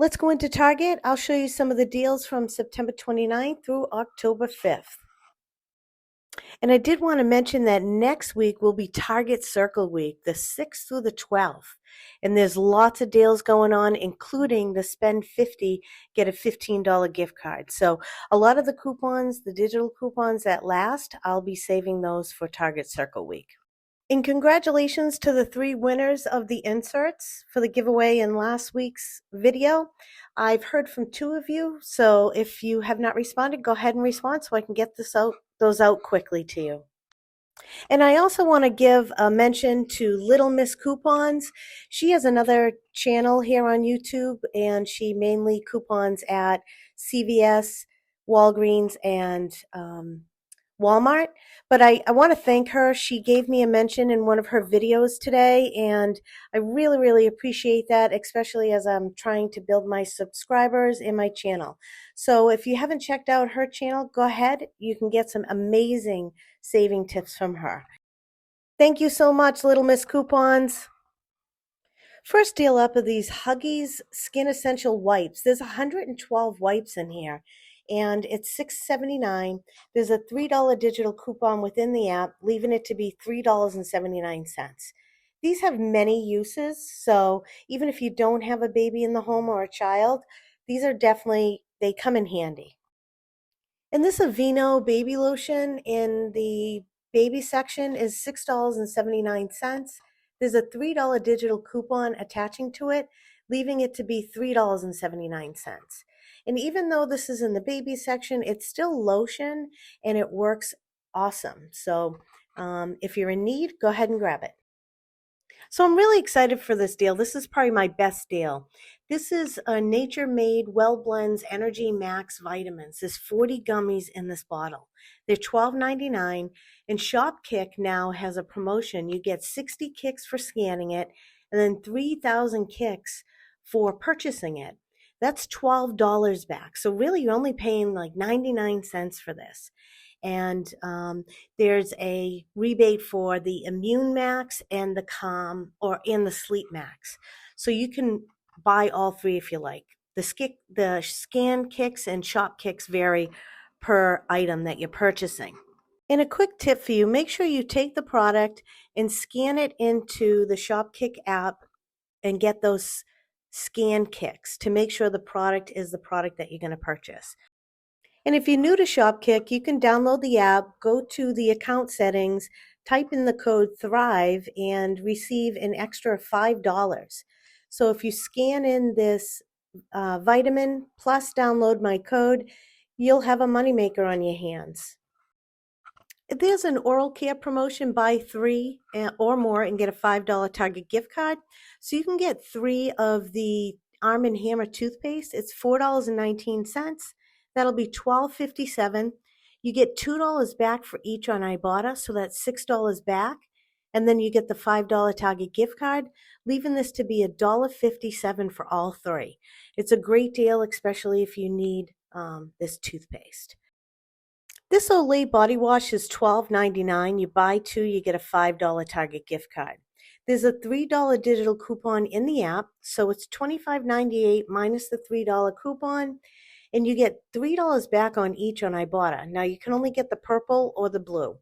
Let's go into Target. I'll show you some of the deals from September 29th through October 5th. And I did want to mention that next week will be Target Circle Week, the 6th through the 12th. And there's lots of deals going on, including the spend 50, get a $15 gift card. So a lot of the coupons, the digital coupons that last, I'll be saving those for Target Circle Week. And congratulations to the 3 winners of the inserts for the giveaway in last week's video. I've heard from 2 of you, so if you have not responded, go ahead and respond so I can get those out quickly to you. And I also want to give a mention to Little Miss Coupons. She has another channel here on YouTube, and she mainly coupons at CVS, Walgreens, and Walmart, but I want to thank her. She gave me a mention in one of her videos today, and I really, really appreciate that, especially as I'm trying to build my subscribers in my channel. So if you haven't checked out her channel, go ahead. You can get some amazing saving tips from her. Thank you so much, Little Miss Coupons. First deal up of these Huggies Skin Essential Wipes. There's 112 wipes in here, and it's $6.79. There's a $3 digital coupon within the app, leaving it to be $3.79. These have many uses, so even if you don't have a baby in the home or a child, these are definitely, they come in handy. And this Aveeno baby lotion in the baby section is $6.79. There's a $3 digital coupon attaching to it, leaving it to be $3.79. And even though this is in the baby section, it's still lotion and it works awesome. So if you're in need, go ahead and grab it. So I'm really excited for this deal. This is probably my best deal. This is a Nature Made Well Blends Energy Max Vitamins. There's 40 gummies in this bottle. They're $12.99, and Shopkick now has a promotion. You get 60 kicks for scanning it, and then 3,000 kicks for purchasing it. That's $12 back. So really, you're only paying like 99 cents for this. And there's a rebate for the Immune Max and the Calm and the Sleep Max. So you can buy all 3 if you like. The scan kicks and shop kicks vary per item that you're purchasing. And a quick tip for you, make sure you take the product and scan it into the Shopkick app and get those scan kicks to make sure the product is the product that you're going to purchase. And if you're new to Shopkick, you can download the app, go to the account settings, type in the code THRIVE, and receive an extra $5. So if you scan in this vitamin plus download my code, you'll have a moneymaker on your hands. There's an oral care promotion, buy 3 or more and get a $5 Target gift card. So you can get 3 of the Arm & Hammer toothpaste. It's $4.19. That'll be $12.57. You get $2 back for each on Ibotta, so that's $6 back. And then you get the $5 Target gift card, leaving this to be $1.57 for all 3. It's a great deal, especially if you need this toothpaste. This Olay body wash is $12.99. You buy 2, you get a $5 Target gift card. There's a $3 digital coupon in the app, so it's $25.98 minus the $3 coupon. And you get $3 back on each on Ibotta. Now you can only get the purple or the blue.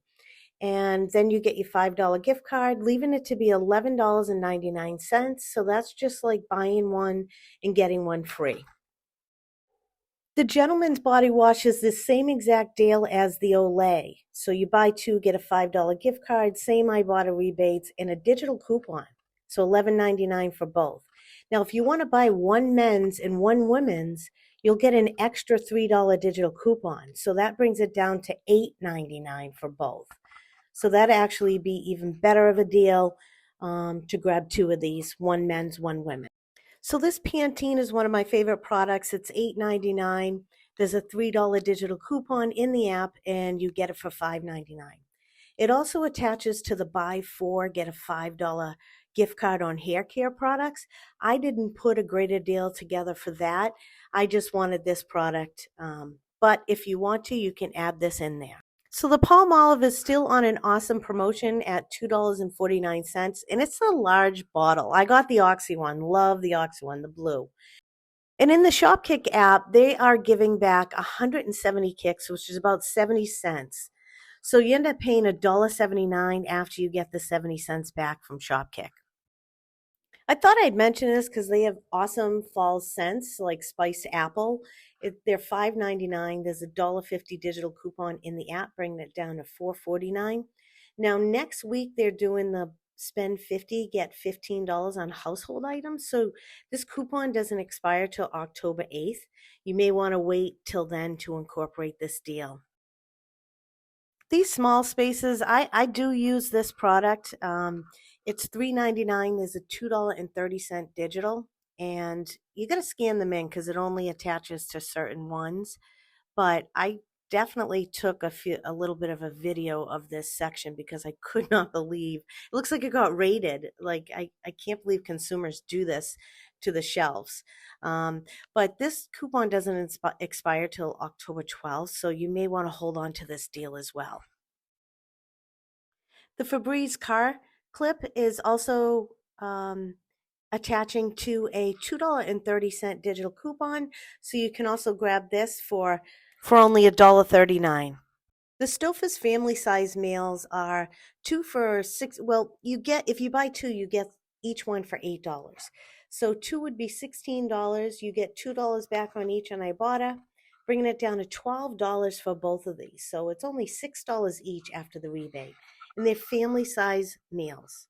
And then you get your $5 gift card, leaving it to be $11.99. So that's just like buying one and getting one free. The Gentleman's Body Wash is the same exact deal as the Olay. So you buy 2, get a $5 gift card, same Ibotta rebates, and a digital coupon. So $11.99 for both. Now, if you want to buy 1 men's and 1 women's, you'll get an extra $3 digital coupon. So that brings it down to $8.99 for both. So that'd actually be even better of a deal to grab 2 of these, 1 men's, 1 women. So this Pantene is one of my favorite products. It's $8.99. There's a $3 digital coupon in the app, and you get it for $5.99. It also attaches to the buy 4, get a $5 gift card on hair care products. I didn't put a greater deal together for that. I just wanted this product. But if you want to, you can add this in there. So the Palmolive is still on an awesome promotion at $2.49, and it's a large bottle. I got the Oxy one, love the Oxy one, the blue. And in the Shopkick app, they are giving back 170 kicks, which is about 70 cents. So you end up paying $1.79 after you get the 70 cents back from Shopkick. I thought I'd mention this because they have awesome fall scents like spiced apple. They're $5.99. There's a $1.50 digital coupon in the app, bringing it down to $4.49. Now next week they're doing the spend 50 get $15 on household items. So this coupon doesn't expire till October 8th. You may want to wait till then to incorporate this deal. These small spaces, I do use this product. It's $3.99. There's a $2.30 digital, and you got to scan them in because it only attaches to certain ones. But I definitely took a little bit of a video of this section because I could not believe it looks like it got raided. Like I can't believe consumers do this to the shelves. But this coupon doesn't expire till October 12th, so you may want to hold on to this deal as well. The Febreze car clip is also attaching to a $2.30 digital coupon, so you can also grab this for only $1.39. The Stouffer's family size meals are 2 for $6. Well, you get, if you buy 2, you get each one for $8. So 2 would be $16. You get $2 back on each on Ibotta, bringing it down to $12 for both of these. So it's only $6 each after the rebate. And they're family size meals.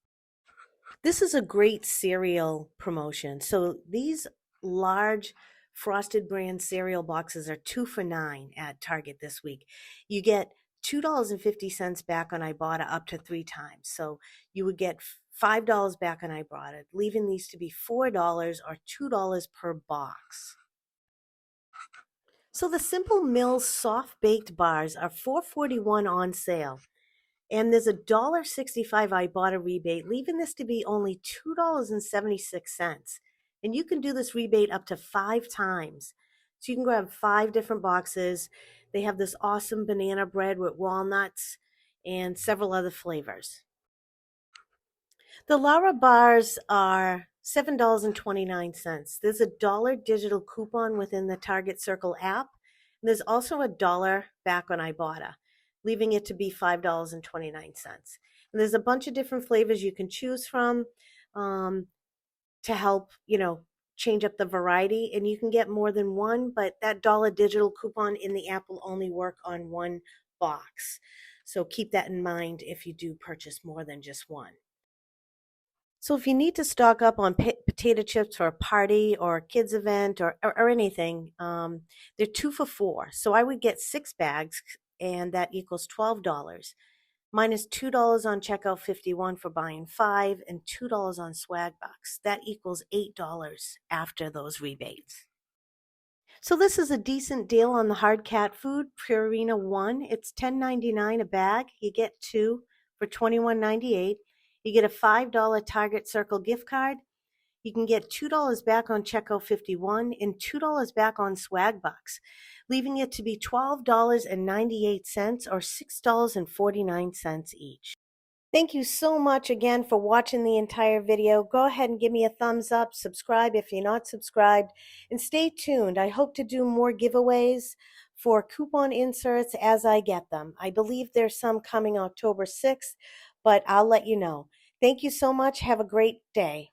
This is a great cereal promotion. So these large Frosted brand cereal boxes are 2 for $9 at Target this week. You get $2.50 back on Ibotta up to 3 times. So you would get $5 back on Ibotta, leaving these to be $4 or $2 per box. So the Simple Mills soft baked bars are $4.41 on sale. And there's a $1.65 Ibotta rebate, leaving this to be only $2.76. And you can do this rebate up to 5 times. So you can grab 5 different boxes. They have this awesome banana bread with walnuts and several other flavors. The Lara bars are $7.29. There's a $1 digital coupon within the Target Circle app. And there's also a $1 back on Ibotta, leaving it to be $5.29. And there's a bunch of different flavors you can choose from to help, change up the variety. And you can get more than one, but that $1 digital coupon in the app will only work on one box. So keep that in mind if you do purchase more than just one. So if you need to stock up on potato chips for a party or a kids event or anything, they're 2 for $4. So I would get 6 bags, and that equals $12, minus $2 on checkout 51 for buying 5, and $2 on Swagbucks. That equals $8 after those rebates. So this is a decent deal on the hard cat food. Purina 1, it's $10.99 a bag. You get 2 for $21.98. You get a $5 Target Circle gift card. You can get $2 back on checkout 51 and $2 back on Swagbucks, leaving it to be $12.98 or $6.49 each. Thank you so much again for watching the entire video. Go ahead and give me a thumbs up, subscribe if you're not subscribed, and stay tuned. I hope to do more giveaways for coupon inserts as I get them. I believe there's some coming October 6th, but I'll let you know. Thank you so much. Have a great day.